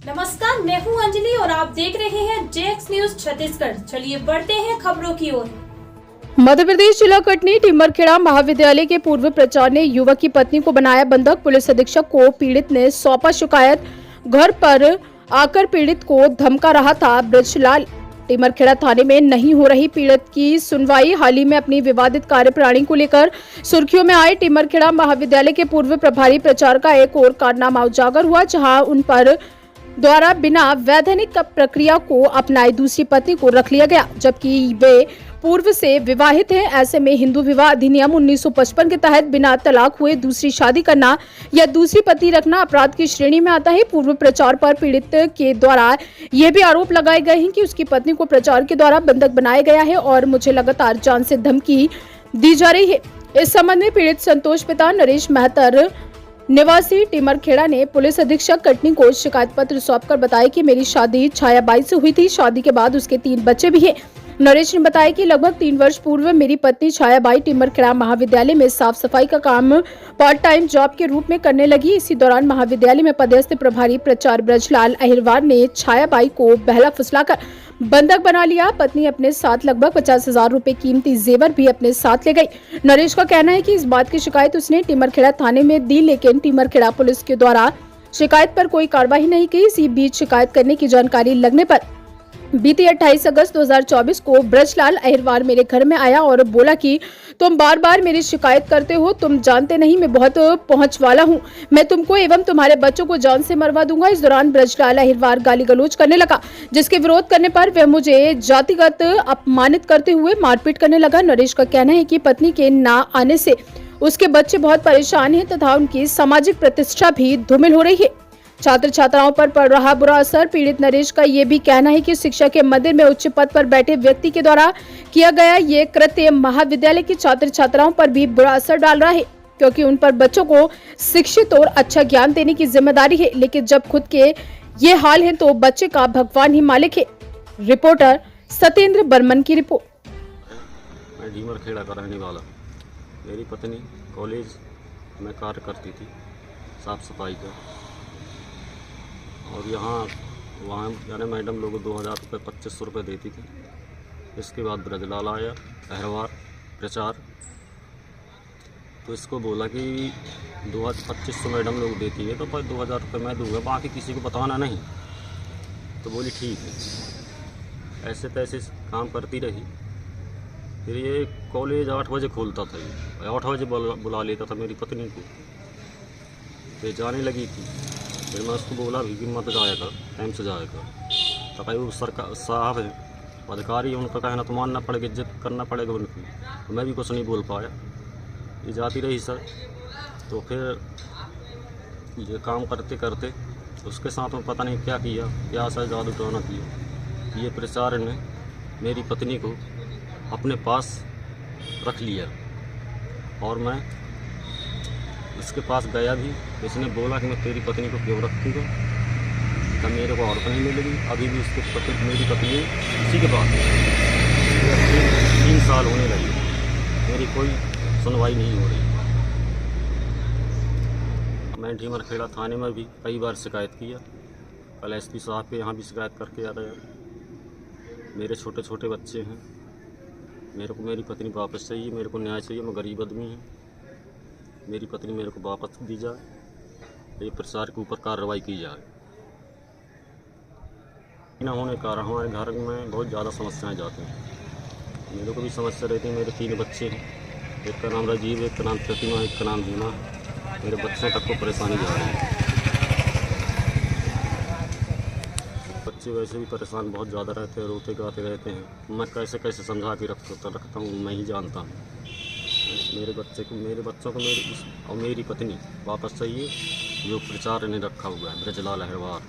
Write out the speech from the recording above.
नमस्कार, मैं हूं अंजलि और आप देख रहे हैं जेएक्स न्यूज छत्तीसगढ़। चलिए बढ़ते हैं खबरों की ओर। मध्य प्रदेश जिला कटनी टिमरखेड़ा महाविद्यालय के पूर्व प्राचार्य ने युवक की पत्नी को बनाया बंधक। पुलिस अधीक्षक को पीड़ित ने सौंपा शिकायत। घर पर आकर पीड़ित को धमका रहा था ब्रजलाल। टिमरखेड़ा थाने में नहीं हो रही पीड़ित की सुनवाई। हाल ही में अपनी विवादित कार्यप्रणाली को लेकर सुर्खियों में आए टिमरखेड़ा महाविद्यालय के पूर्व प्रभारी प्राचार्य का एक और कारनामा उजागर हुआ, जहां उन पर द्वारा बिना वैधानिक प्रक्रिया को अपनाए दूसरी पत्नी को रख लिया गया, जबकि वे पूर्व से विवाहित हैं। ऐसे में हिंदू विवाह अधिनियम 1955 के तहत बिना तलाक हुए दूसरी शादी करना या दूसरी पत्नी रखना अपराध की श्रेणी में आता है। पूर्व प्राचार्य पर पीड़ित के द्वारा यह भी आरोप लगाए गए हैं कि उसकी पत्नी को प्राचार्य के द्वारा बंधक बनाया गया है और मुझे लगातार जान से धमकी दी जा रही है। इस संबंध में पीड़ित संतोष पिता नरेश महतर निवासी टिमरखेड़ा ने पुलिस अधीक्षक कटनी को शिकायत पत्र सौंपकर बताया कि मेरी शादी छायाबाई से हुई थी। शादी के बाद उसके 3 बच्चे भी हैं। नरेश ने बताया कि लगभग 3 वर्ष पूर्व मेरी पत्नी छायाबाई टिमरखेड़ा महाविद्यालय में साफ सफाई का काम पार्ट टाइम जॉब के रूप में करने लगी। इसी दौरान महाविद्यालय में पदस्थ प्रभारी प्राचार्य ब्रजलाल अहिरवार ने छायाबाई को बहला फुसलाकर बंधक बना लिया। पत्नी अपने साथ लगभग 50,000 रुपए कीमती जेवर भी अपने साथ ले गई। नरेश का कहना है कि इस बात की शिकायत उसने टिमरखेड़ा थाने में दी, लेकिन टिमरखेड़ा पुलिस के द्वारा शिकायत पर कोई कार्रवाई नहीं की। इसी बीच शिकायत करने की जानकारी लगने पर बीती 28 अगस्त 2024 को ब्रजलाल अहिरवार मेरे घर में आया और बोला कि तुम बार बार मेरी शिकायत करते हो, तुम जानते नहीं मैं बहुत पहुंच वाला हूं, मैं तुमको एवं तुम्हारे बच्चों को जान से मरवा दूंगा। इस दौरान ब्रजलाल अहिरवार गाली गलौज करने लगा, जिसके विरोध करने पर वह मुझे जातिगत अपमानित करते हुए मारपीट करने लगा। नरेश का कहना है कि पत्नी के ना आने से उसके बच्चे बहुत परेशान हैं तथा उनकी सामाजिक प्रतिष्ठा भी धूमिल हो रही है। छात्र छात्राओं पर पड़ रहा बुरा असर। पीड़ित नरेश का ये भी कहना है कि शिक्षा के मंदिर में उच्च पद पर बैठे व्यक्ति के द्वारा किया गया ये कृत्य महाविद्यालय के छात्र छात्राओं पर भी बुरा असर डाल रहा है, क्योंकि उन पर बच्चों को शिक्षित और अच्छा ज्ञान देने की जिम्मेदारी है, लेकिन जब खुद के ये हाल है तो बच्चे का भगवान ही मालिक है। रिपोर्टर सत्येंद्र बर्मन की रिपोर्ट। मैं टिमरखेड़ा का रहने वाला। मेरी पत्नी कॉलेज में कार्य करती थी साफ सफाई का, और वहाँ यानी मैडम लोग 2000 रुपये 2500 रुपये देती थी। इसके बाद ब्रजलाल आया अहिरवार प्राचार्य, तो इसको बोला कि 2500 मैडम लोग देती है तो पर 2000 रुपये मैं दूंगा, बाकी किसी को बताना नहीं। तो बोली ठीक है। ऐसे तैसे काम करती रही। फिर ये कॉलेज 8 बजे खोलता था, ये 8 बजे बुला लेता था मेरी पत्नी को। फिर जाने लगी थी। फिर मैं उसको बोला भी कि मत जाया कर, टाइम से जाया कर। तो भाई वो सरकार साहब है, अधिकारी है, उनका कहना तो मानना पड़ेगा, इज्जत करना पड़ेगा उनकी। तो मैं भी कुछ नहीं बोल पाया, ये जाती रही सर। तो फिर ये काम करते करते उसके साथ में पता नहीं क्या किया, क्या सर जादू टोना किया। ये प्राचार्य ने मेरी पत्नी को अपने पास रख लिया और मैं इसके पास गया भी। इसने बोला कि मैं तेरी पत्नी को क्यों रखूँगा, तब मेरे को और नहीं मिलेगी। अभी भी मेरी पत्नी इसी के पास 3 साल होने लगे, मेरी कोई सुनवाई नहीं हो रही। मैं टिमरखेड़ा थाने में भी कई बार शिकायत किया। कल एसपी साहब के यहाँ भी शिकायत करके आ गया। मेरे छोटे छोटे बच्चे हैं, मेरे को मेरी पत्नी वापस चाहिए, मेरे को न्याय चाहिए। मैं गरीब आदमी हूँ, मेरी पत्नी मेरे को वापस दी जाए, ये प्रचार के ऊपर कार्रवाई की जाए। न होने के कारण हमारे घर में बहुत ज़्यादा समस्याएं जाती हैं। मेरे को भी समस्या रहती है। मेरे 3 बच्चे हैं, एक का नाम राजीव, एक का नाम प्रतिमा, एक का नाम दीना। मेरे बच्चों तक को परेशानी जा रही है। बच्चे वैसे भी परेशान बहुत ज़्यादा रहते हैं, रोते गाते रहते हैं। मैं कैसे कैसे समझा के रखता हूँ मैं ही जानता हूँ। मेरे बच्चों को मेरी और मेरी पत्नी वापस चाहिए, जो प्राचार्य ने रखा हुआ है ब्रजलाल अहिरवार।